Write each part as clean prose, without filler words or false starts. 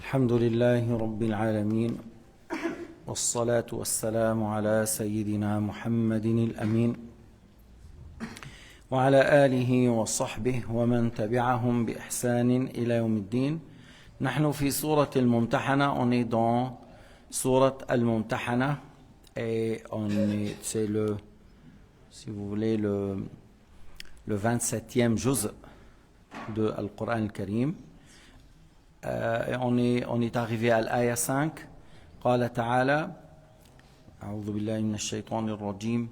الحمد لله رب العالمين والصلاة والسلام على سيدنا محمد الأمين وعلى آله وصحبه ومن تبعهم بإحسان إلى يوم الدين. نحن في سورة الممتحنة, on est dans سورة الممتحنة et c'est le, si vous voulez, le 27e juz de Al-Qur'an al-Karim. On est arrivé à l'aya 5. قال تعالى أعوذ بالله من الشيطان الرجيم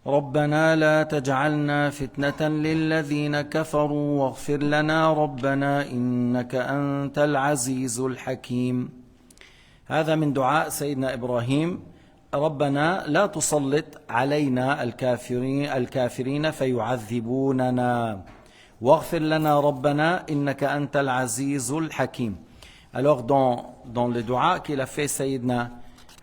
ربنا لا تجعلنا فتنة للذين كفروا واغفر لنا ربنا إنك أنت العزيز الحكيم. هذا من دعاء سيدنا إبراهيم: ربنا لا تسلط علينا الكافرين فيعذبوننا واغفر لنا ربنا إنك أنت العزيز الحكيم. Alors dans le dua qu'il a fait Sayyidina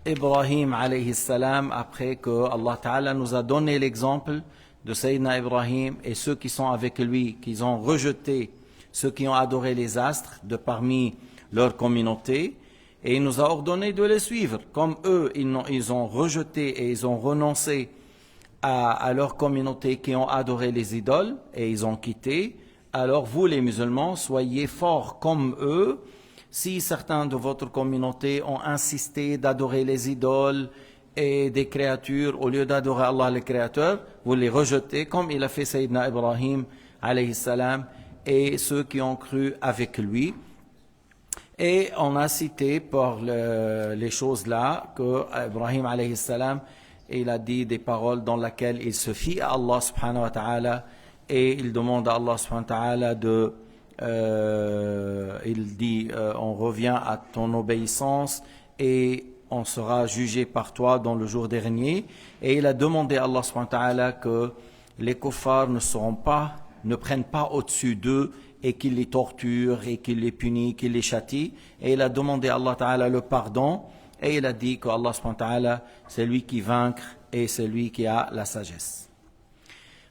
Ibrahim alayhi salam, après que Allah Ta'ala nous a donné l'exemple de Sayyidina Ibrahim et ceux qui sont avec lui, qui ont rejeté ceux qui ont adoré les astres de parmi leur communauté, et il nous a ordonné de les suivre. Comme eux, ils ont rejeté et ils ont renoncé à leur communauté qui ont adoré les idoles et ils ont quitté, alors vous les musulmans, soyez forts comme eux. Si certains de votre communauté ont insisté d'adorer les idoles et des créatures au lieu d'adorer Allah le Créateur, vous les rejetez comme il a fait Sayyidina Ibrahim alayhi salam et ceux qui ont cru avec lui. Et on a cité par les choses là que Ibrahim alayhi salam, il a dit des paroles dans lesquelles il se fie à Allah subhanahu wa ta'ala et il demande à Allah subhanahu wa ta'ala il dit on revient à ton obéissance et on sera jugé par toi dans le jour dernier. Et il a demandé à Allah subhanahu wa ta'ala que les kuffars ne prennent pas au-dessus d'eux et qu'il les torture et qu'il les punit, qu'il les châtie. Et il a demandé à Allah ta'ala le pardon et il a dit que Allah subhanahu wa ta'ala c'est lui qui vaincre et c'est lui qui a la sagesse.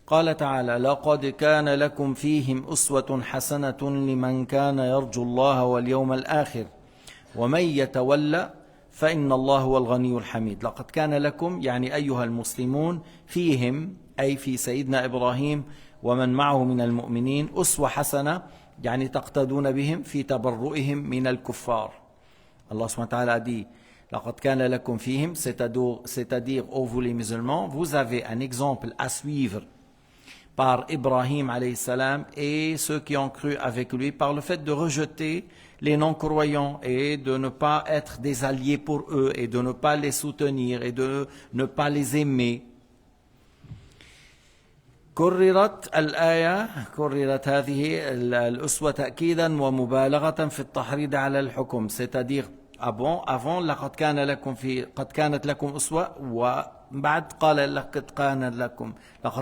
قال تعالى لقد كان لكم فيهم أسوة حسنة لمن كان يرجو الله واليوم الآخر ومن يتولى فإن الله هو الغني الحميد. لقد كان لكم يعني أيها المسلمون فيهم أي في سيدنا إبراهيم ومن معه من المؤمنين أسوة حسنة يعني تقتدون بهم في تبرؤهم من الكفار. Allah subhanahu wa ta'ala a dit لقد كان لكم فيهم, c'est-à-dire ô vous les musulmans, vous avez un exemple à suivre par Ibrahim alayhi salam et ceux qui ont cru avec lui par le fait de rejeter les non-croyants et de ne pas être des alliés pour eux et de ne pas les soutenir et de ne pas les aimer. كررت هذه الأسوة تأكيدا ومبالغة في التحريض على الحكم, c'est-à-dire avant قد كانت لكم أسوة وبعد قال لقد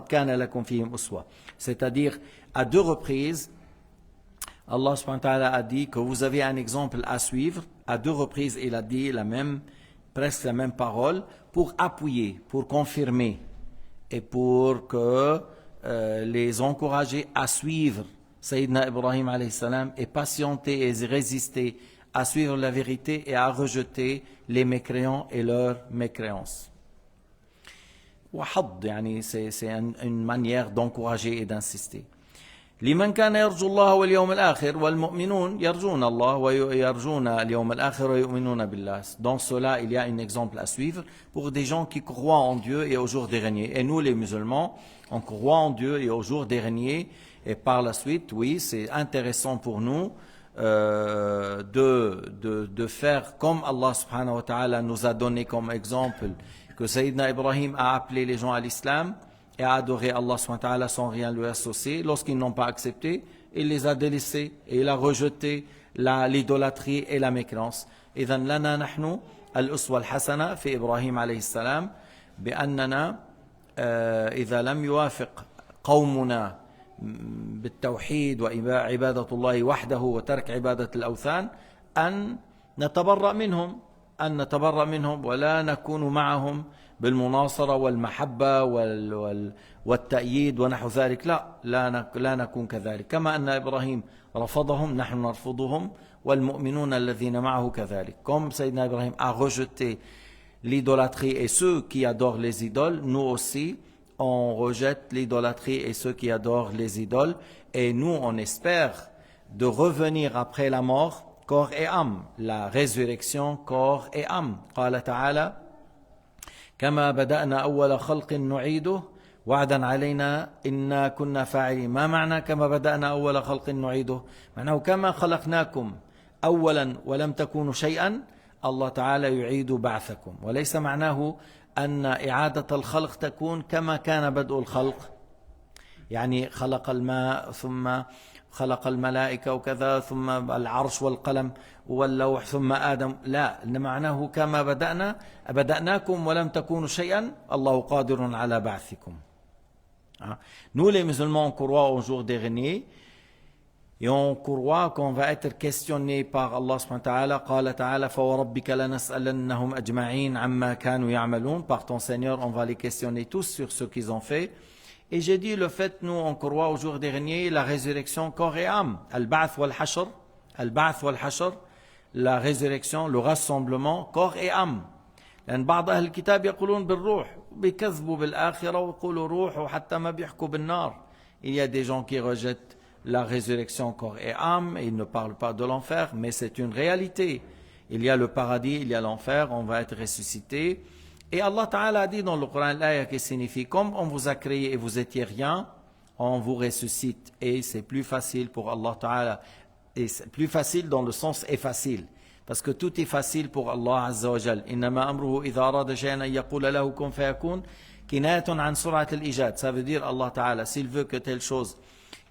كان لكم فيهم أسوة, c'est-à-dire à deux reprises Allah subhanahu wa ta'ala a dit que vous avez un exemple à suivre. À deux reprises il a dit presque la même parole pour appuyer, pour confirmer et pour que les encourager à suivre Sayyidina Ibrahim alayhi salam et patienter et résister à suivre la vérité et à rejeter les mécréants et leurs mécréances. وحض يعني c'est une manière d'encourager et d'insister. لمن كان يرجو الله واليوم الآخر والمؤمنون يرجون الله ويرجون اليوم الآخر ويؤمنون بالله. Dans cela, il y a un exemple à suivre pour des gens qui croient en Dieu et au jour dernier. Et nous, les musulmans, on croit en Dieu et au jour dernier. Et par la suite, oui, c'est intéressant pour nous de faire comme Allah subhanahu wa ta'ala nous a donné comme exemple que Sayyidina Ibrahim a appelé les gens à l'islam et a adoré Allah subhanahu wa ta'ala sans rien lui associer. Lorsqu'ils n'ont pas accepté, il les a délaissés et il a rejeté l'idolâtrie et la mécréance. إذن لنا نحن الأسوة الحسنة في إبراهيم عليه السلام بأننا إذا لم يوافق قومنا بالتوحيد وعبادة الله وحده وترك عبادة الأوثان أن نتبرأ منهم, أن نتبرأ منهم ولا نكون معهم بالمناصرة والمحبة والتأييد ونحو ذلك. لا نكون كذلك. كما أن إبراهيم رفضهم نحن نرفضهم والمؤمنون الذين معه كذلك. Comme Sayyidina Ibrahim a rejeté l'idolâtrie et ceux qui adorent les idoles, nous aussi on rejette l'idolâtrie et ceux qui adorent les idoles, et nous on espère de revenir après la mort corps et âme, la résurrection corps et âme. قال تعالى كما بدأنا أول خلق نعيده وعدا علينا إنا كنا فاعلين. ما معنى كما بدأنا أول خلق نعيده؟ معناه كما خلقناكم أولا ولم تكونوا شيئا الله تعالى يعيد بعثكم، وليس معناه أن إعادة الخلق تكون كما كان بدء الخلق، يعني خلق الماء ثم خلق الملائكة وكذا ثم العرش والقلم واللوح ثم آدم. لا، معناه كما بدأناكم ولم تكونوا شيئا الله قادر على بعثكم. Nous les musulmans on croit au jour dernier et on croit qu'on va être questionné par Allah subhanahu wa ta'ala. قال تعالى فوربك لنسألنهم أجمعين عما كانوا يعملون. Par ton Seigneur on va les questionner tous sur ce qu'ils ont fait. Et j'ai dit le fait, nous on croit au jour dernier la résurrection corps et âme, al-ba'th wal-hashr, la résurrection, le rassemblement corps et âme. لأن بعض أهل الكتاب يقولون بالروح بيكذبوا بالآخرة ويقولوا روح وحتى ما بيحكوا بالنار. Il y a des gens qui rejettent la résurrection corps et âme et ils ne parlent pas de l'enfer, mais c'est une réalité. Il y a le paradis, il y a l'enfer, on va être ressuscité. Et Allah Ta'ala a dit dans le Coran l'ayah qui signifie comme on vous a créé et vous étiez rien, on vous ressuscite. Et c'est plus facile pour Allah Ta'ala. Et c'est plus facile dans le sens est facile. Parce que tout est facile pour Allah Azza wa Jal. Innama amruhu idha arada shay'an an yaqula lahu kun fayakun kinayatun an sur'at al-ijad. Ça veut dire Allah Ta'ala, s'il veut que telle chose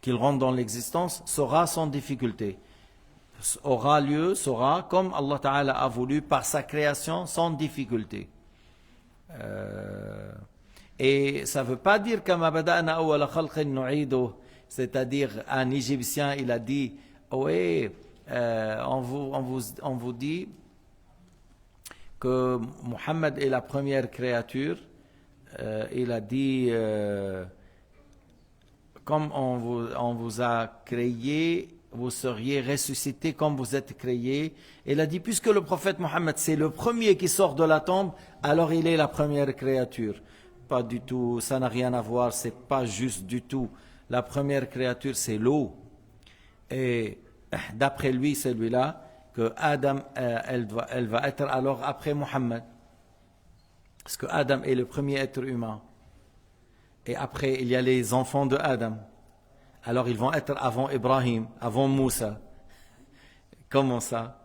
qu'il rentre dans l'existence, sera sans difficulté. Aura lieu, sera comme Allah Ta'ala a voulu par sa création sans difficulté. Et ça ne veut pas dire kama bada'na awwala khalqin nu'idu, c'est-à-dire un Égyptien il a dit oui, on vous dit que Muhammad est la première créature. Il a dit comme on vous a créé, vous seriez ressuscité comme vous êtes créé. Il a dit puisque le prophète Mohammed c'est le premier qui sort de la tombe, alors il est la première créature. Pas du tout, ça n'a rien à voir, c'est pas juste du tout. La première créature c'est l'eau. Et d'après lui, celui-là, que Adam, elle va être alors après Mohammed. Parce que Adam est le premier être humain. Et après, il y a les enfants de Adam. Alors ils vont être avant Ibrahim, avant Moussa. Comment ça?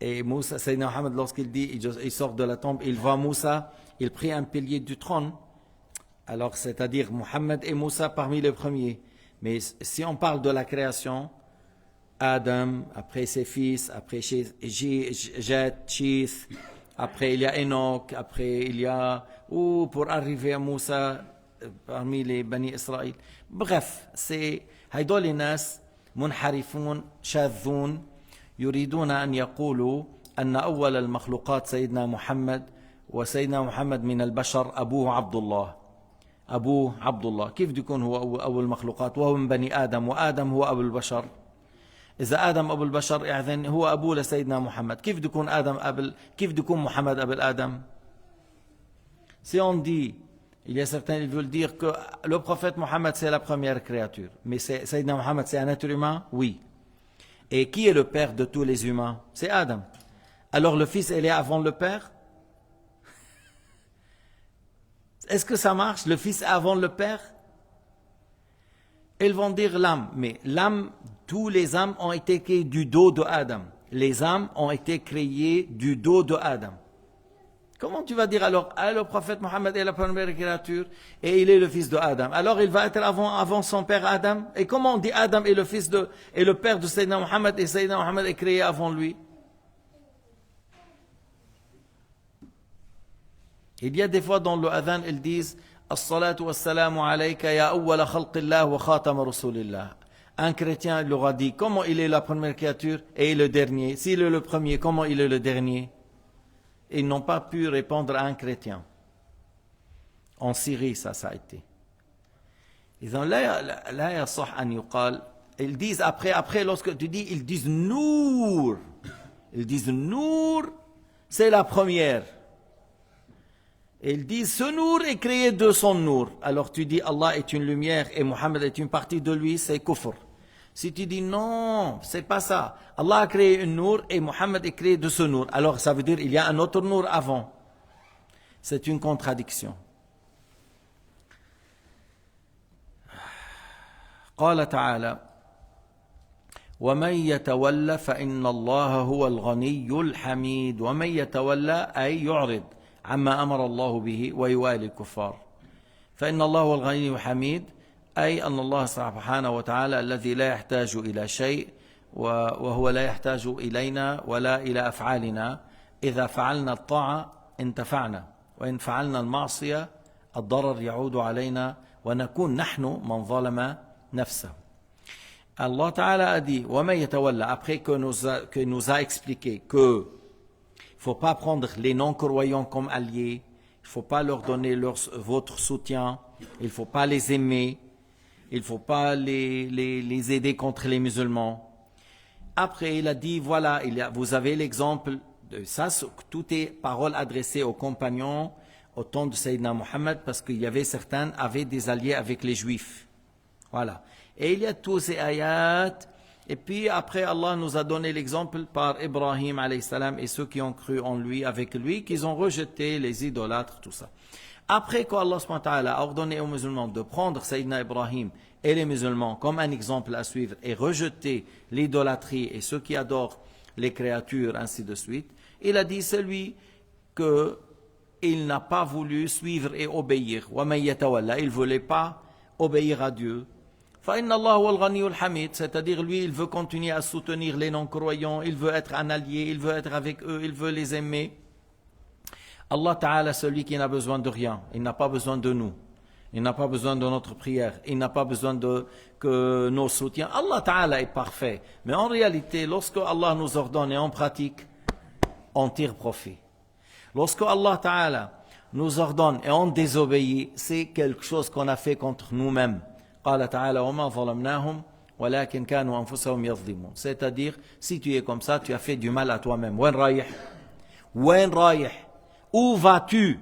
Et Moussa, Sayyidina Mohammed, lorsqu'il dit, il sort de la tombe, il voit Moussa, il prit un pilier du trône. Alors, c'est-à-dire Mohammed et Moussa parmi les premiers. Mais si on parle de la création, Adam, après ses fils, après Jet, Chith, après il y a Enoch, après il y a, pour arriver à Moussa, parmi les Bani Israël. Bref, c'est هيدول الناس منحرفون شاذون يريدون أن يقولوا أن أول المخلوقات سيدنا محمد وسيدنا محمد من البشر أبوه عبد الله. كيف يكون هو أول المخلوقات وهو من بني آدم وآدم هو أبو البشر؟ إذا آدم أبو البشر يعني هو أبوه لسيدنا محمد. كيف يكون محمد أبو آدم؟ Si on dit, il y a certains qui veulent dire que le prophète Mohammed c'est la première créature. Mais Sayyidina Mohammed c'est un être humain? Oui. Et qui est le père de tous les humains? C'est Adam. Alors le fils il est avant le père? Est-ce que ça marche? Le fils est avant le père? Ils vont dire l'âme. Mais l'âme, tous les âmes ont été créées du dos de Adam. Les âmes ont été créées du dos de Adam. Comment tu vas dire alors, le prophète Mohammed est la première créature et il est le fils de Adam. Alors il va être avant son père Adam. Et comment on dit Adam est le fils et le père de Sayyidina Mohammed et Sayyidina Mohammed est créé avant lui? Il y a des fois dans le adhan, ils disent As-salatu was-salamu alayka ya awwala khalqillah wa khatama rasulillah. Un chrétien leur a dit comment il est la première créature et le dernier. S'il est le premier, comment il est le dernier? Ils n'ont pas pu répondre à un chrétien. En Syrie, ça a été. Ils ont لا يصح أن يقال. Ils disent après, lorsque tu dis, ils disent Nour. Ils disent Nour, c'est la première. Et ils disent ce Nour est créé de son Nour. Alors tu dis Allah est une lumière et Mohammed est une partie de lui, c'est kufr. Si tu dis non, c'est pas ça. Allah a créé une Nour et Mohammed est créé de ce Nour. Alors ça veut dire il y a un autre Nour avant. C'est une contradiction. قال تعالى ومن يتولى فإن الله هو الغني الحميد ومن يتولى أي يعرض عما أمر الله به ويوالي الكفار فإن الله هو الغني الحميد أي أن الله سبحانه وتعالى الذي لا يحتاج إلى شيء وهو لا يحتاج إلينا ولا إلى أفعالنا إذا فعلنا الطاعة انتفعنا وإن فعلنا المعصية الضرر يعود علينا ونكون نحن من ظلم نفسه. Allah Ta'ala a dit وَمَن يَتَوَلَّى après que nous a expliqué que il ne faut pas prendre les non-croyants comme alliés, il ne faut pas leur donner votre soutien, il ne faut pas les aimer, il ne faut pas les aider contre les musulmans. Après il a dit voilà, vous avez l'exemple de ça, tout est parole adressée aux compagnons au temps de Sayyidina Muhammad parce qu'il y avait certains avaient des alliés avec les juifs. Voilà. Et il y a tous ces ayats. Et puis après, Allah nous a donné l'exemple par Ibrahim alayhi salam et ceux qui ont cru en lui, avec lui, qu'ils ont rejeté les idolâtres, tout ça. Après qu'Allah subhanahu wa ta'ala a ordonné aux musulmans de prendre Sayyidina Ibrahim et les musulmans comme un exemple à suivre et rejeter l'idolâtrie et ceux qui adorent les créatures, ainsi de suite, il a dit celui qu'il n'a pas voulu suivre et obéir. Il ne voulait pas obéir à Dieu. C'est-à-dire lui, il veut continuer à soutenir les non-croyants, il veut être un allié, il veut être avec eux, il veut les aimer. Allah Ta'ala, celui qui n'a besoin de rien, il n'a pas besoin de nous, il n'a pas besoin de notre prière, il n'a pas besoin que nos soutiens. Allah Ta'ala est parfait, mais en réalité, lorsque Allah nous ordonne et on pratique, on tire profit. Lorsque Allah Ta'ala nous ordonne et on désobéit, c'est quelque chose qu'on a fait contre nous-mêmes. قال تعالى وما ظلمناهم ولكن كانوا أنفسهم يظلمون. C'est-à-dire, si tu es comme ça, tu as fait du mal à toi-même. وين رايح? وين رايح? Où vas-tu?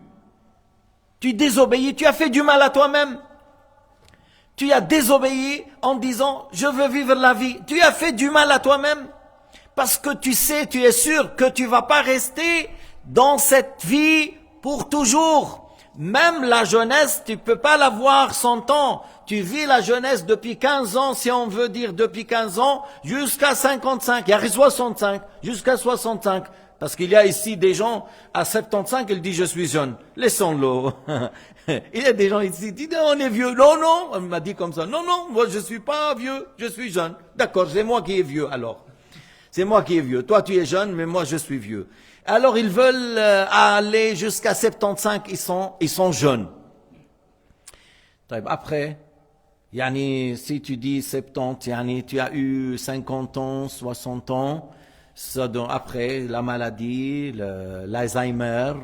Tu désobéis, tu as fait du mal à toi-même. Tu as désobéi en disant je veux vivre la vie. Tu as fait du mal à toi-même parce que tu sais, tu es sûr que tu ne vas pas rester dans cette vie pour toujours. Même la jeunesse, tu ne peux pas l'avoir 100 ans. Tu vis la jeunesse depuis 15 ans, si on veut dire depuis 15 ans, jusqu'à 55, il y a 65, jusqu'à 65. Parce qu'il y a ici des gens, à 75, ils disent je suis jeune. Laissons-le. Il y a des gens ici qui disent on est vieux. Non, non, on m'a dit comme ça. Non, non, moi je ne suis pas vieux, je suis jeune. D'accord, c'est moi qui est vieux alors. C'est moi qui est vieux. Toi tu es jeune, mais moi je suis vieux. Alors ils veulent aller jusqu'à 75, ils sont jeunes. Après, yani, si tu dis 70, yani, tu as eu 50 ans, 60 ans, ça, donc, après la maladie, l'Alzheimer,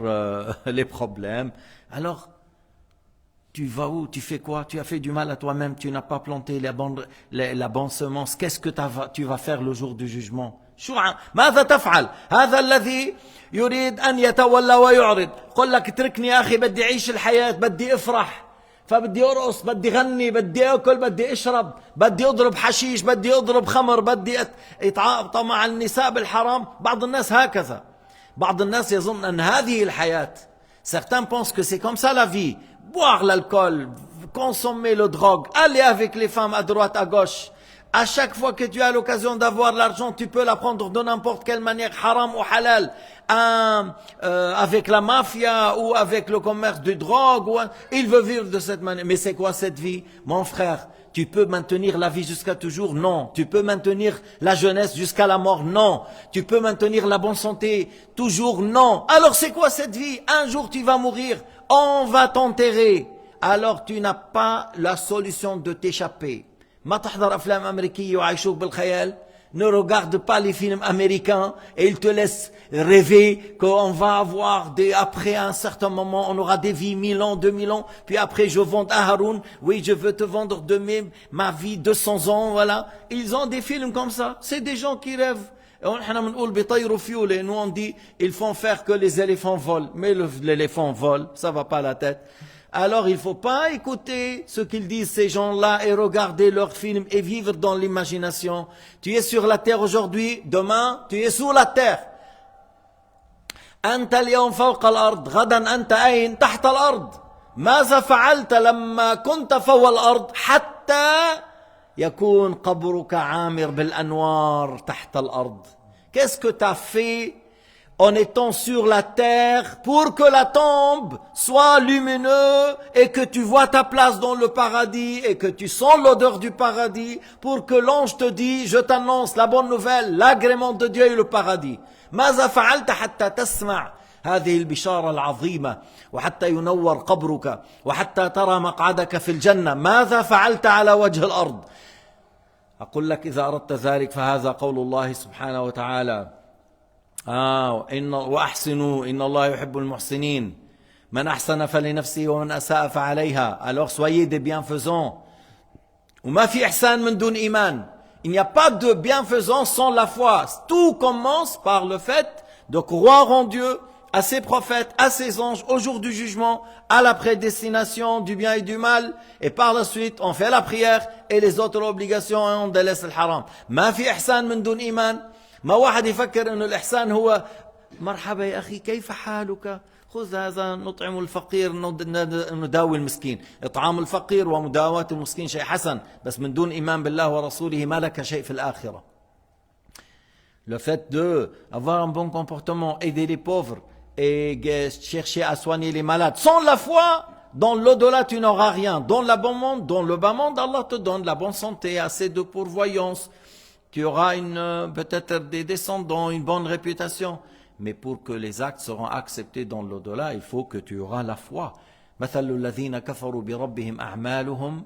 les problèmes. Alors, tu vas où? Tu fais quoi? Tu as fait du mal à toi-même, tu n'as pas planté la bonne semence. Qu'est-ce que tu vas faire le jour du jugement? ماذا تفعل؟ هذا الذي يريد أن يتولى ويعرض قل لك اتركني يا أخي بدي أعيش الحياة بدي أفرح فبدي أرقص بدي غني بدي أكل بدي أشرب بدي أضرب حشيش بدي أضرب خمر بدي أتعاطى مع النساء بالحرام. بعض الناس هكذا. بعض الناس يظن أن هذه الحياة. Certains pensent que c'est comme ça la vie. Boire l'alcool, consommer le drogue, aller avec les femmes à droite à gauche. À chaque fois que tu as l'occasion d'avoir l'argent, tu peux la prendre de n'importe quelle manière, haram ou halal, avec la mafia ou avec le commerce de drogue. Il veut vivre de cette manière. Mais c'est quoi cette vie? Mon frère, tu peux maintenir la vie jusqu'à toujours? Non. Tu peux maintenir la jeunesse jusqu'à la mort? Non. Tu peux maintenir la bonne santé toujours? Non. Alors c'est quoi cette vie? Un jour tu vas mourir, on va t'enterrer. Alors tu n'as pas la solution de t'échapper. ما تحضر أفلام أمريكية وعايشوك بالخيال Ne regarde pas les films américains et ils te laissent rêver qu'on va avoir après un certain moment, on aura des vies 1000 ans, 2000 ans, puis après je vends à Haroun, oui je veux te vendre ma vie 200 ans, voilà. Ils ont des films comme ça, c'est des gens qui rêvent. Et nous on dit, ils font faire que les éléphants volent, mais l'éléphant vole, ça va pas à la tête. Alors il ne faut pas écouter ce qu'ils disent ces gens-là et regarder leurs films et vivre dans l'imagination. Tu es sur la terre aujourd'hui, demain tu es sous la terre. أنت اليوم فوق الأرض غدا أنت أين تحت الأرض ماذا فعلت لما كنت فوق الأرض حتى يكون قبرك عامر بالأنوار تحت الأرض. Qu'est-ce que tu as fait en étant sur la terre pour que la tombe soit lumineuse et que tu vois ta place dans le paradis et que tu sens l'odeur du paradis pour que l'ange te dise, je t'annonce la bonne nouvelle, l'agrément de Dieu et le paradis. ماذا فعلت حتى تسمع هذه البشارة العظيمة وحتى ينور قبرك وحتى ترى مقعدك في الجنة ماذا فعلت على وجه الأرض. أقول لك إذا أردت ذلك فهذا قول الله سبحانه وتعالى وأحسنوا إن الله يحب المحسنين من أحسن فلنفسه ومن أساء فعليها. Alors soyez des bienfaisants. وما في إحسان من دون إيمان. Il n'y a pas de bienfaisance sans la foi. Tout commence par le fait de croire en Dieu, à ses prophètes, à ses anges, au jour du jugement, à la prédestination du bien et du mal. Et par la suite, on fait la prière et les autres obligations et on délaisse le haram. ما في إحسان من دون إيمان. ما واحد يفكر انه الاحسان هو مرحبا يا اخي كيف حالك خذ هذا نطعم الفقير نداوي المسكين. اطعام الفقير ومداواة المسكين شيء حسن بس من دون ايمان بالله ورسوله ما لك شيء في الاخرة. Le fait de avoir un bon comportement, aider les pauvres et chercher à soigner les malades sans la foi, dans l'au-delà tu n'auras rien. Dans le bon monde, dans le bas monde, Allah te donne la bonne santé, assez de pourvoyance. Tu auras peut-être des descendants, une bonne réputation. Mais pour que les actes seront acceptés dans l'au-delà, il faut que tu auras la foi. مثل الذين كفروا بربهم أعمالهم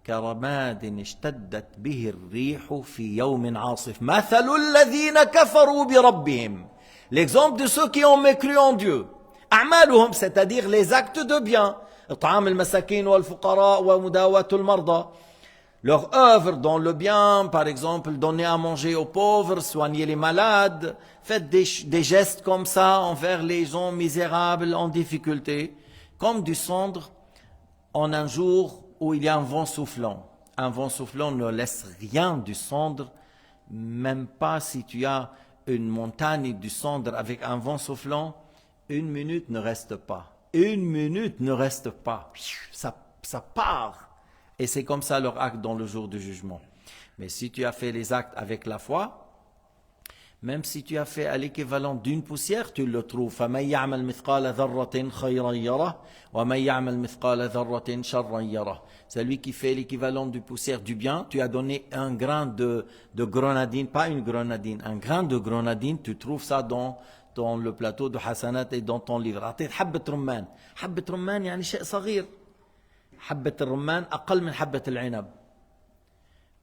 كرماد اشتدت به الريح في يوم عاصف. مثل الذين كفروا بربهم. L'exemple de ceux qui ont mécru en Dieu. أعمالهم, c'est-à-dire les actes de bien. إطعام المساكين والفقراء ومداواة المرضى. Leur œuvre dans le bien, par exemple, donner à manger aux pauvres, soigner les malades, faites des gestes comme ça envers les gens misérables, en difficulté, comme du cendre en un jour où il y a un vent soufflant. Un vent soufflant ne laisse rien du cendre, même pas si tu as une montagne du cendre avec un vent soufflant, 1 minute ne reste pas. 1 minute ne reste pas. Ça part. Et c'est comme ça leur acte dans le jour du jugement. Mais si tu as fait les actes avec la foi, même si tu as fait à l'équivalent d'une poussière, tu le trouves. فَمَنْ يَعْمَلْ مِثْقَالَ ذَرَّةٍ خَيْرًا يَرَهُ وَمَنْ يَعْمَلْ مِثْقَالَ ذَرَّةٍ شَرًّا يَرَهُ. Celui qui fait l'équivalent de poussière du bien, tu as donné un grain de grenadine, pas une grenadine, un grain de grenadine, tu trouves ça dans le plateau de Hasanat et dans ton livre. أعطيت حبة رمان. حبة رمان يعني شيء صغير. حبة الرمان أقل من حبة العنب.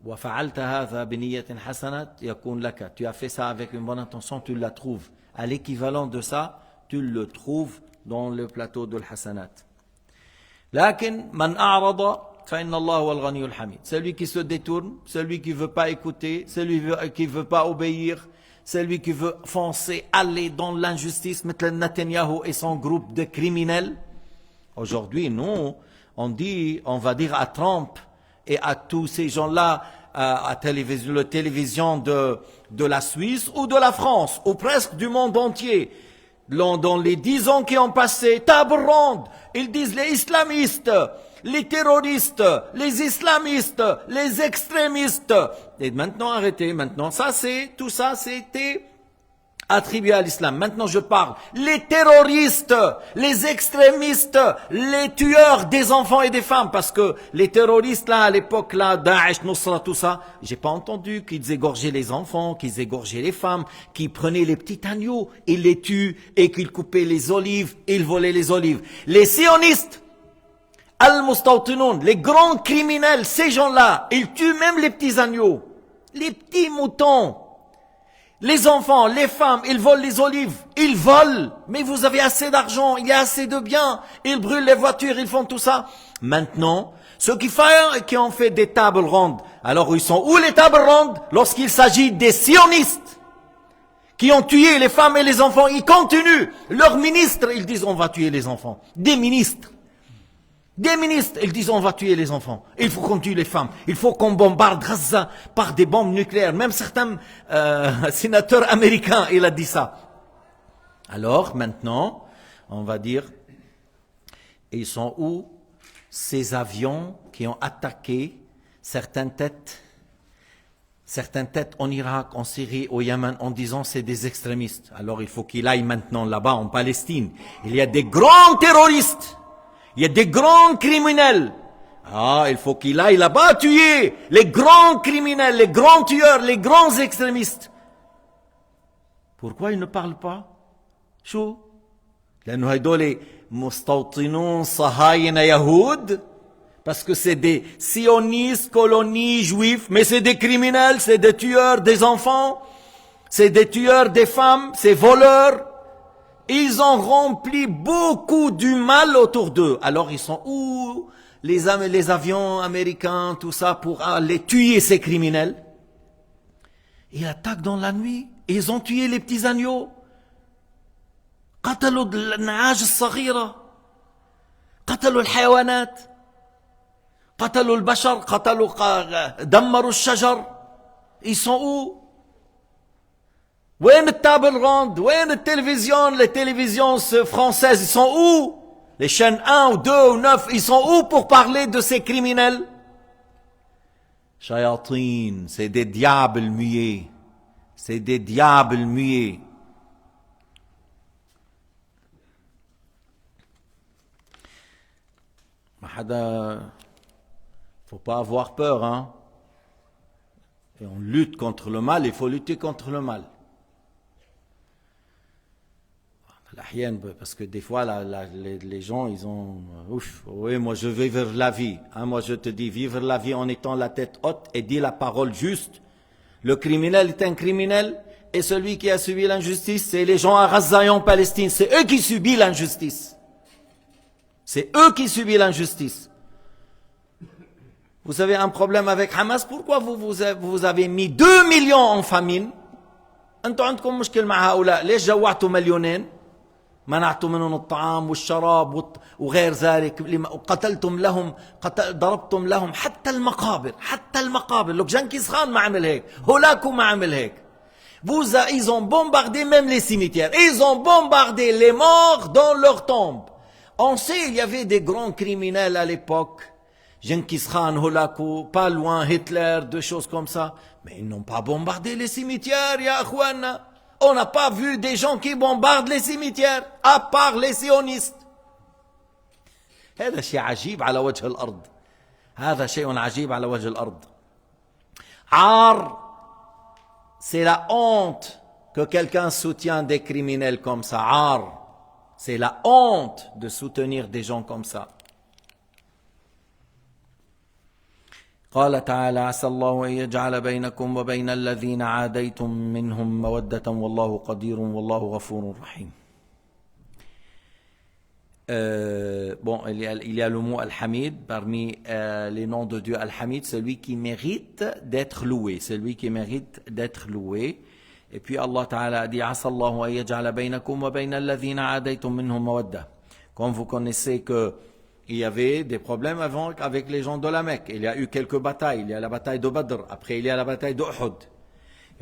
وفعلت هذا بنية حسنة يكون لك. Tu as fait ça avec une bonne intention, tu la trouves. À l'équivalent de ça, tu le trouves dans le plateau de l'Hasanat. لكن من أعرض فإن الله هو الغني الحميد. Celui qui se détourne, celui qui ne veut pas écouter, celui qui ne veut pas obéir, celui qui veut foncer, aller dans l'injustice, مثل Netanyahu et son groupe de criminels. Aujourd'hui, nous, on va dire à Trump et à tous ces gens-là, à la télévision de la Suisse ou de la France, ou presque du monde entier, dans les 10 ans qui ont passé, table ronde, ils disent les islamistes, les terroristes, les islamistes, les extrémistes. Et maintenant, arrêtez, maintenant, tout ça, c'était attribué à l'islam. Maintenant, je parle. Les terroristes, les extrémistes, les tueurs des enfants et des femmes. Parce que les terroristes, là, à l'époque, là, Daesh, Nusra, tout ça, j'ai pas entendu qu'ils égorgeaient les enfants, qu'ils égorgeaient les femmes, qu'ils prenaient les petits agneaux, ils les tuent, et qu'ils coupaient les olives, ils volaient les olives. Les sionistes, Al-Mustawtinoun, les grands criminels, ces gens-là, ils tuent même les petits agneaux, les petits moutons. Les enfants, les femmes, ils volent les olives, ils volent. Mais vous avez assez d'argent, il y a assez de biens. Ils brûlent les voitures, ils font tout ça. Maintenant, ceux qui ont fait des tables rondes, alors ils sont où les tables rondes? Lorsqu'il s'agit des sionistes qui ont tué les femmes et les enfants, ils continuent. Leurs ministres, ils disent on va tuer les enfants. Des ministres, ils disent on va tuer les enfants. Il faut qu'on tue les femmes. Il faut qu'on bombarde Gaza par des bombes nucléaires. Même certains sénateurs américains, il a dit ça. Alors maintenant, on va dire, ils sont où ces avions qui ont attaqué certaines têtes en Irak, en Syrie, au Yémen, en disant c'est des extrémistes. Alors il faut qu'il aille maintenant là-bas en Palestine. Il y a des grands terroristes. Il y a des grands criminels. Ah, il faut qu'il aille là-bas tuer les grands criminels, les grands tueurs, les grands extrémistes. Pourquoi ils ne parlent pas? شو؟ لأنه هيدول مستوطنون صهاينة يهود. Parce que c'est des sionistes, colonies, juifs, mais c'est des criminels, c'est des tueurs des enfants, c'est des tueurs des femmes, c'est voleurs. Ils ont rempli beaucoup du mal autour d'eux. Alors ils sont où les avions américains, tout ça, pour aller tuer ces criminels? Ils attaquent dans la nuit. Ils ont tué les petits agneaux. قتلوا النعاج الصغيرة. قتلوا الحيوانات. قتلوا البشر. دمروا الشجر. Ils sont où? وين التابل روند؟ وين التلفزيون؟ les télévisions françaises, ils sont où? Les chaînes 1 ou 2 ou 9, ils sont où pour parler de ces criminels? Shayatin, c'est des diables muets. C'est des diables muets. Faut pas avoir peur, hein. Et on lutte contre le mal, il faut lutter contre le mal. Parce que des fois, les gens, ils ont... Ouf, oui, moi je vais vivre la vie. Hein, moi je te dis, vivre la vie en étant la tête haute et dire la parole juste. Le criminel est un criminel et celui qui a subi l'injustice, c'est les gens à Gaza et en Palestine. C'est eux qui subissent l'injustice. C'est eux qui subissent l'injustice. Vous avez un problème avec Hamas, pourquoi vous avez mis 2 millions en famine? أنتم عندكم مشكلة مع هؤلاء، ليش جوعتوا مليونين؟ منعتم منهم الطعام والشراب وغير ذلك، قتلتم لهم، ضربتم لهم حتى المقابر. لوك جنكيز خان ما عمل هيك، هولاكو ما عمل هيك. Ils ont bombardé même les cimetières. Ils ont bombardé les morts dans leurs tombes. On sait, il y avait des grands criminels à l'époque. Genghis Khan, Holakou, pas loin, Hitler, deux choses comme ça. Mais ils n'ont pas bombardé les cimetières, ya akhwana. On n'a pas vu des gens qui bombardent les cimetières, à part les sionistes. هذا شيء عجيب على وجه الأرض. هذا شيء عجيب على وجه الأرض. C'est la honte que quelqu'un soutient des criminels comme ça. C'est la honte de soutenir des gens comme ça. قال تعالى عسى الله أن يجعل بينكم وبين الذين عاديتم منهم مودة والله قدير والله غفور رحيم. Bon, il y a le mot Al-Hamid parmi les noms de Dieu. Al-Hamid, celui qui mérite d'être loué, celui qui mérite d'être loué. Et puis Allah Ta'ala a dit عسى الله أن يجعل بينكم وبين الذين عاديتم منهم مودة. Comme vous connaissez que il y avait des problèmes avant avec les gens de la Mecque. Il y a eu quelques batailles. Il y a la bataille de Badr. Après, il y a la bataille d'Uhud.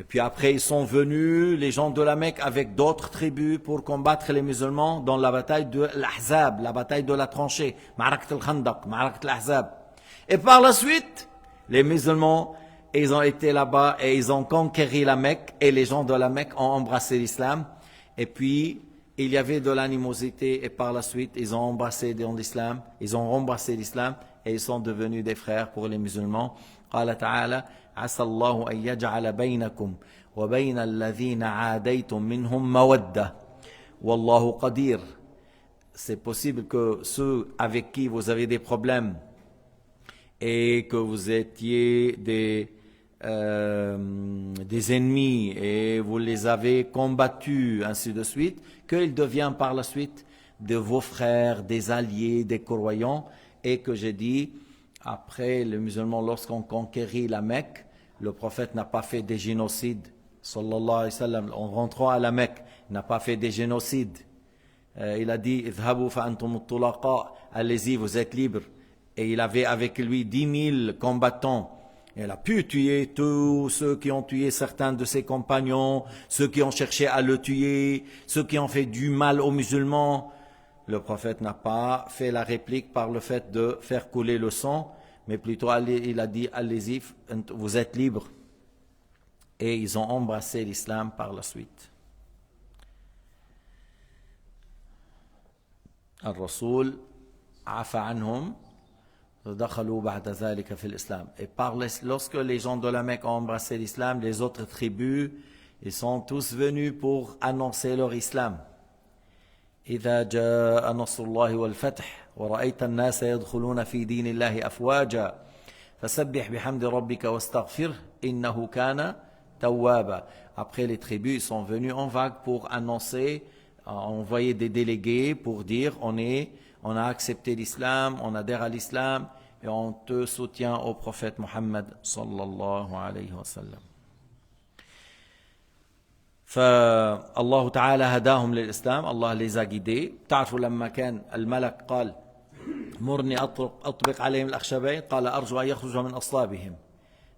Et puis après, ils sont venus, les gens de la Mecque, avec d'autres tribus pour combattre les musulmans dans la bataille de l'Ahzab, la bataille de la tranchée. Ma'arakat al-Khandaq, Ma'arakat al-Ahzab. Et par la suite, les musulmans, ils ont été là-bas et ils ont conquéri la Mecque. Et les gens de la Mecque ont embrassé l'islam. Et puis, il y avait de l'animosité et par la suite, ils ont embrassé l'islam, et ils sont devenus des frères pour les musulmans. قال تعالى عسى الله أن يجعل بينكم وبين الذين عاديتم منهم مودة والله قدير. C'est possible que ceux avec qui vous avez des problèmes et que vous étiez des des ennemis et vous les avez combattus, ainsi de suite, qu'ils deviennent par la suite de vos frères, des alliés, des croyants, et que j'ai dit, après les musulmans, lorsqu'on conquérit la Mecque, le prophète n'a pas fait des génocides, sallallahu alayhi wa sallam, en rentrant à la Mecque, il n'a pas fait des génocides. Il a dit, idhabu fa antum at-tulaqa, allez-y, vous êtes libres. Et il avait avec lui 10 000 combattants. Il a pu tuer tous ceux qui ont tué certains de ses compagnons, ceux qui ont cherché à le tuer, ceux qui ont fait du mal aux musulmans. Le prophète n'a pas fait la réplique par le fait de faire couler le sang, mais plutôt il a dit, allez-y, vous êtes libres. Et ils ont embrassé l'islam par la suite. Al-Rasoul afa anhum dakhalu ba'da dhalika fil islam. Et lorsque les gens de la Mecque ont embrassé l'islam, les autres tribus, ils sont tous venus pour annoncer leur islam. إذا جاء نصر الله والفتح ورأيت الناس يدخلون في دين الله أفواجا فسبح بحمد ربك واستغفره إنه كان توابا. Après les tribus, ils sont venus en vague pour annoncer, envoyer des délégués pour dire on a accepté l'islam, on adhère à l'islam et on te soutient au prophète Mohammed sallallahu alayhi wa sallam. فالله تعالى هداهم للإسلام. الله les a guidés. تعرفوا لما كان الملك قال مرني أطبق عليهم الأخشبين قال أرجو أن يخرج من أصلابهم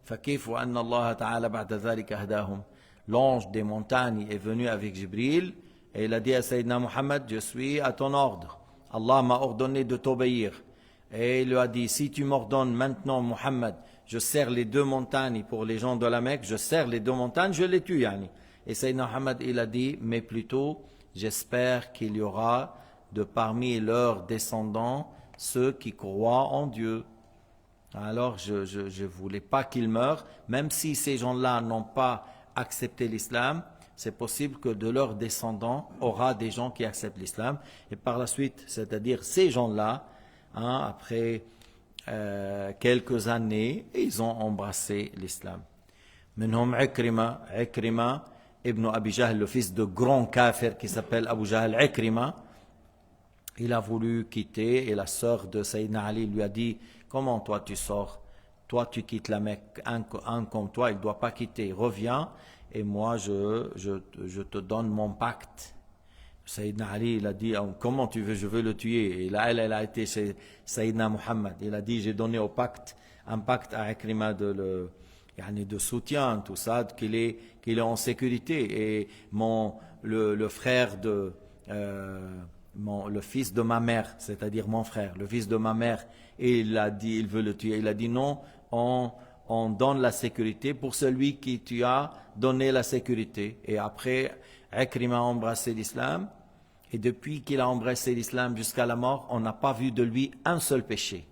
فكيف وأن الله تعالى بعد ذلك هداهم. L'ange des montagnes est venu avec Jibril et il a dit à Sayyidina Muhammad, je suis à ton ordre. Allah m'a ordonné de t'obéir. Et il lui a dit, si tu m'ordonnes maintenant Muhammad, je serre les 2 montagnes pour les gens de la Mecque, je serre les 2 montagnes, je les tue. Yani. Et Sayyidina Muhammad, il a dit, mais plutôt, j'espère qu'il y aura de parmi leurs descendants ceux qui croient en Dieu. Alors, je ne voulais pas qu'ils meurent, même si ces gens-là n'ont pas accepté l'islam, c'est possible que de leurs descendants aura des gens qui acceptent l'islam. Et par la suite, c'est-à-dire ces gens-là, après quelques années, ils ont embrassé l'islam. Minhum Ikrima, Ibn Abi Jahl, le fils de grand kafir qui s'appelle Abu Jahl Ikrima, il a voulu quitter et la sœur de Sayyidina Ali lui a dit, comment toi tu sors? Toi tu quittes la Mecque, un comme toi il ne doit pas quitter, reviens et moi je te donne mon pacte. Sayyidina Ali il a dit, comment tu veux, je veux le tuer. Et là elle a été chez Sayyidina Muhammad, il a dit, j'ai donné un pacte à Ikrima de soutien, tout ça, qu'il est en sécurité. Et le frère le fils de ma mère, c'est-à-dire mon frère, le fils de ma mère, il a dit, il veut le tuer. Il a dit non, on donne la sécurité pour celui qui tu as donné la sécurité. Et après, Ikrima a embrassé l'islam. Et depuis qu'il a embrassé l'islam jusqu'à la mort, on n'a pas vu de lui un seul péché.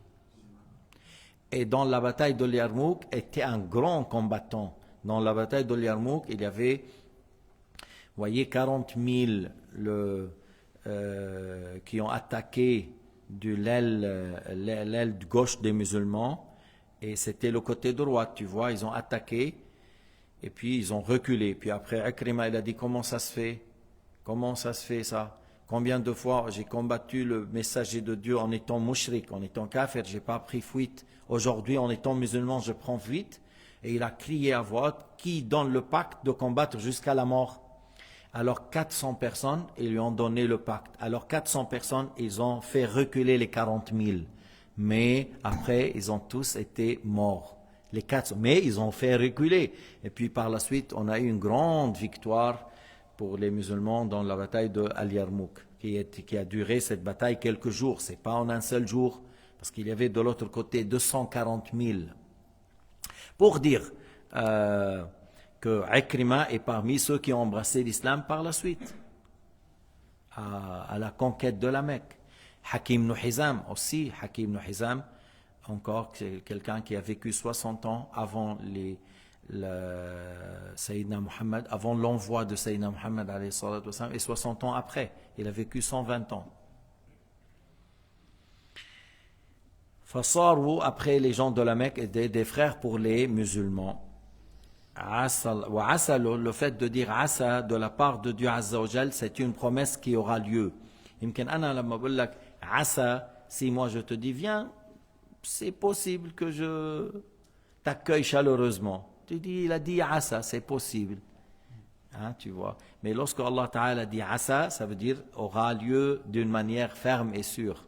Et dans la bataille de Yarmouk, était un grand combattant. Dans la bataille de Yarmouk, il y avait, vous voyez, 40 000 qui ont attaqué de l'aile gauche des musulmans. Et c'était le côté droit, tu vois, ils ont attaqué et puis ils ont reculé. Puis après, Ikrima, il a dit, comment ça se fait? Comment ça se fait ça? Combien de fois j'ai combattu le messager de Dieu en étant mouchrik, en étant kafir, je n'ai pas pris fuite. Aujourd'hui, en étant musulman, je prends fuite. Et il a crié à voix haute, qui donne le pacte de combattre jusqu'à la mort? Alors 400 personnes, ils lui ont donné le pacte. Alors 400 personnes, ils ont fait reculer les 40 000. Mais après, ils ont tous été morts. Les 400, mais ils ont fait reculer. Et puis par la suite, on a eu une grande victoire pour les musulmans dans la bataille de Al-Yarmouk, qui a duré cette bataille quelques jours. C'est pas en un seul jour, parce qu'il y avait de l'autre côté 240 000. Pour dire que Ikrima est parmi ceux qui ont embrassé l'islam par la suite, à la conquête de la Mecque. Hakim ibn Hizam aussi, Hakim ibn Hizam, encore quelqu'un qui a vécu 60 ans avant Sayyidina Muhammad, avant l'envoi de Sayyidina Muhammad et 60 ans après, il a vécu 120 ans. Fasaru, après les gens de la Mecque, étaient des frères pour les musulmans. Asa, le fait de dire asa de la part de Dieu Azza wa Jal, c'est une promesse qui aura lieu. يمكن أنا لما بقول لك عسى, si moi je te dis viens, c'est possible que je t'accueille chaleureusement. Tu dis, il a dit asa, c'est possible. Hein, tu vois. Mais lorsque Allah Ta'ala dit asa, ça veut dire aura lieu d'une manière ferme et sûre.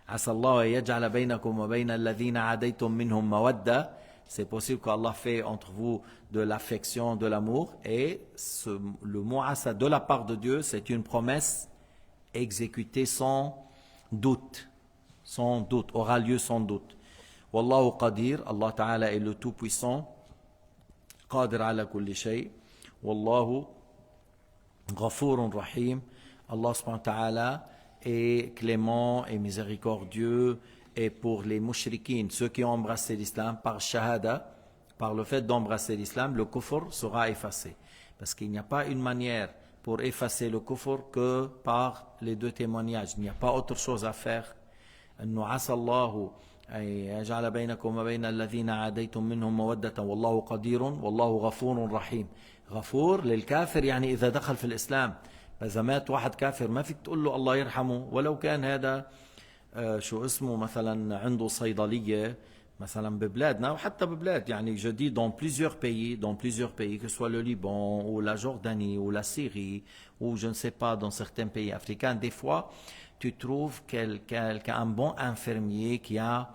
Asa Allah yaj'ala baynakum wa bayna alladhina adaytum minhum mawadda. C'est possible qu'Allah fait entre vous de l'affection, de l'amour. Et le mot asa de la part de Dieu, c'est une promesse exécutée sans doute. Sans doute, aura lieu sans doute. Wallahu qadir, Allah Ta'ala est le tout-puissant. Qadir ala kulli shay. Wallahu ghafurun rahim. Allah subhanahu wa ta'ala est clément et miséricordieux. Et pour les mushrikines, ceux qui ont embrassé l'islam par shahada, par le fait d'embrasser l'islam, le kufr sera effacé. Parce qu'il n'y a pas une manière pour effacer le kufr que par les deux témoignages. Il n'y a pas autre chose à faire. أنه عسى الله أن يجعل بينكم وبين الذين عاديتم منهم مودة والله قدير والله غفور رحيم. غفور للكافر يعني إذا دخل في الإسلام. إذا مات واحد كافر ما فيك تقول له الله يرحمه ولو كان هذا شو اسمه مثلا عنده صيدلية مثلا ببلادنا وحتى ببلاد يعني je dis dans plusieurs pays que ce soit le Liban ou la Jordanie ou la Syrie ou je ne sais pas dans certains pays africains des fois tu trouves un bon infirmier qui a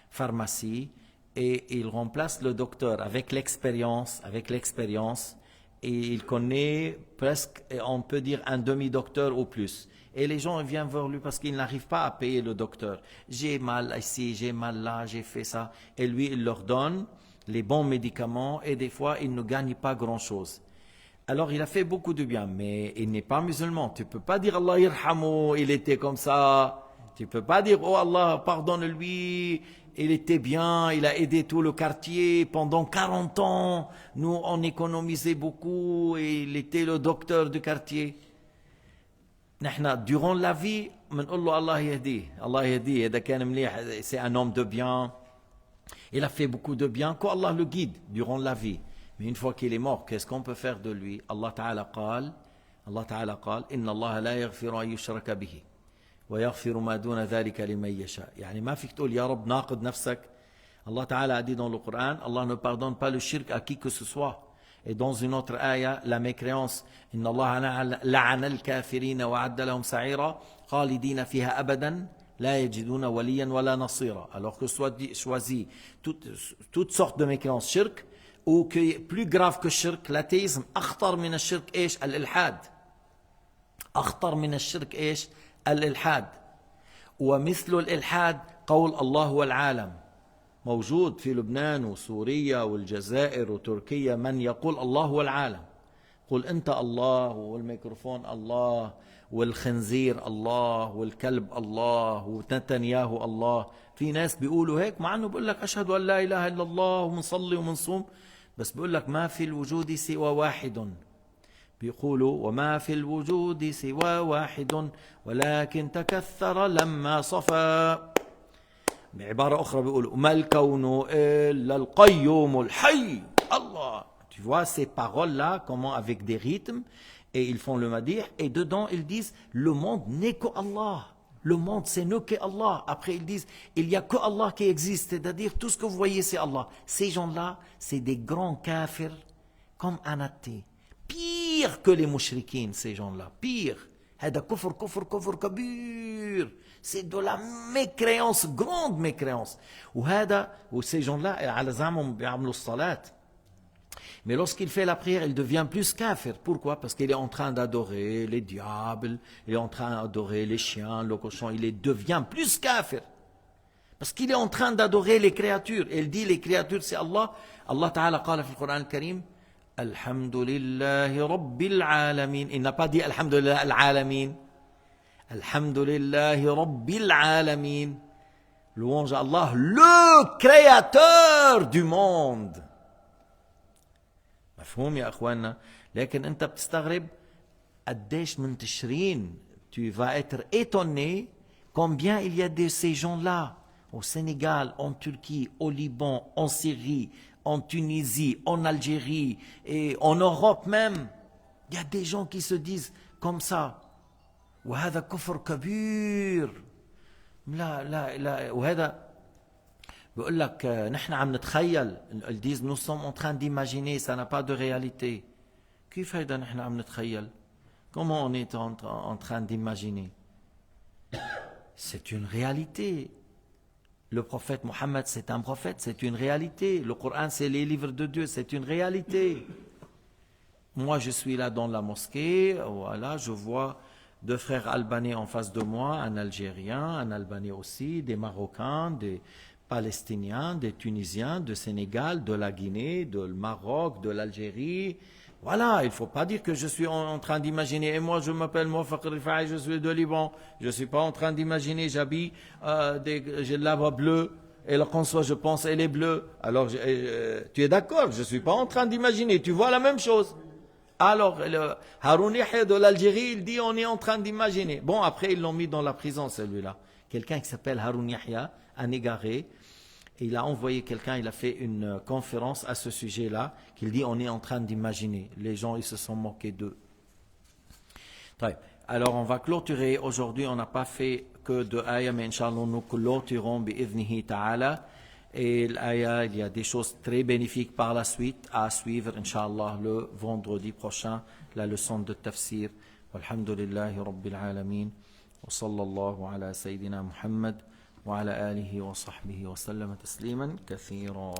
pharmacie et il remplace le docteur avec l'expérience et il connaît presque, on peut dire, un demi-docteur ou plus. Et les gens viennent vers lui parce qu'ils n'arrivent pas à payer le docteur. J'ai mal ici, j'ai mal là, j'ai fait ça. Et lui, il leur donne les bons médicaments et des fois, il ne gagne pas grand-chose. Alors, il a fait beaucoup de bien, mais il n'est pas musulman. Tu ne peux pas dire Allah yarhamu, il était comme ça. Tu ne peux pas dire, oh Allah, pardonne-lui, il était bien, il a aidé tout le quartier pendant 40 ans. Nous, on économisait beaucoup et il était le docteur du quartier. Durant la vie, Allah yahdi, c'est un homme de bien. Il a fait beaucoup de bien, qu'Allah le guide durant la vie. Mais une fois qu'il est mort, qu'est-ce qu'on peut faire de lui? Allah Ta'ala قال إن الله لا يغفر أن يشرك به ويغفر ما دون ذلك لمن يشاء. يعني ما فيك تقول يا رب ناقض نفسك. Allah Ta'ala a dit dans le Coran, Allah ne pardonne pas le shirk à qui que ce soit. Et dans une autre ayah, la mécréance, إن الله لعن الكافرين وعد لهم سعيرا خالدين فيها أبدا لا يجدون وليا ولا نصيرا. Alors que soit choisi toutes sortes de mécréances, shirk, ou que plus grave que shirk, l'athéisme, أخطر من الشرك إيش؟ الإلحاد. أخطر من الشرك إيش؟ الإلحاد. ومثل الإلحاد قول الله هو العالم. موجود في لبنان وسوريا والجزائر وتركيا من يقول الله هو العالم. قل أنت الله والميكروفون الله والخنزير الله والكلب الله ونتنياهو الله. في ناس بيقولوا هيك مع أنه بيقول لك أشهد أن لا إله إلا الله ومنصلي ومنصوم بس بيقول لك ما في الوجود سوى واحد. بيقولوا وما في الوجود سوى واحد ولكن تكثر لما صفى. بعبارة أخرى بيقولوا ما الكون إلا القيوم الحي الله. Tu vois ces paroles-là, comment avec des rythmes, et ils font le madih, et dedans ils disent le monde n'est que Allah. Le monde c'est ne que Allah. Après ils disent il n'y a que Allah qui existe, c'est-à-dire tout ce que vous voyez c'est Allah. Ces gens-là, c'est des grands kafirs comme un athée. Pire que les mushrikines, ces gens-là. Pire. هذا كفر كبير. C'est de la mécréance, grande mécréance. و ces gens-là, على زعمهم بيعملوا الصلاة. Mais lorsqu'il fait la prière, il devient plus kafir. Pourquoi? Parce qu'il est en train d'adorer les diables, il est en train d'adorer les chiens, le cochon, devient plus kafir. Parce qu'il est en train d'adorer les créatures. Et il dit les créatures c'est Allah. Allah Ta'ala قال في القرآن الكريم الحمد لله رب العالمين. Il n'a pas dit الحمد لله العالمين. الحمد لله رب العالمين. Louange à Allah, le créateur du monde. مفهوم يا اخواننا؟ لكن انت بتستغرب قديش منتشرين. Tu vas être étonné combien il y a de ces gens-là au Sénégal, en Turquie, au Liban, en Syrie, en Tunisie, en Algérie et en Europe même, il y a des gens qui se disent comme ça. وهذا كفر كبير. لا وهذا بقول لك نحن عم نتخيل. Ils disent nous sommes en train d'imaginer, ça n'a pas de réalité. كيف هيدا نحن عم نتخيل? Comment on est en train d'imaginer? C'est une réalité. Le prophète Mohammed, c'est un prophète, c'est une réalité. Le Coran, c'est les livres de Dieu, c'est une réalité. Moi, je suis là dans la mosquée, voilà, je vois deux frères albanais en face de moi, un Algérien, un Albanais aussi, des Marocains, des Palestiniens, des Tunisiens, du Sénégal, de la Guinée, du Maroc, de l'Algérie. Voilà, il ne faut pas dire que je suis en train d'imaginer. Et moi, je m'appelle Mouafaq Rifa'i, je suis de Liban. Je ne suis pas en train d'imaginer, j'habille, j'ai de la voix bleue. Et là, quand je pense, elle est bleue. Alors, tu es d'accord, je ne suis pas en train d'imaginer. Tu vois la même chose. Alors, Haroun Yahya de l'Algérie, il dit, on est en train d'imaginer. Bon, après, ils l'ont mis dans la prison, celui-là. Quelqu'un qui s'appelle Haroun Yahya, un égaré. Il a envoyé quelqu'un, il a fait une conférence à ce sujet-là, qu'il dit on est en train d'imaginer. Les gens, ils se sont moqués d'eux. Alors, on va clôturer. Aujourd'hui, on n'a pas fait que de ayah, mais Inch'Allah, nous clôturons bi'idhnihi ta'ala. Et l'ayah, il y a des choses très bénéfiques par la suite à suivre, Inch'Allah, le vendredi prochain, la leçon de tafsir. Walhamdulillahi Rabbil Alamin. Wa sallallahu ala Sayyidina Muhammad. وعلى آله وصحبه وسلم تسليما كثيرا.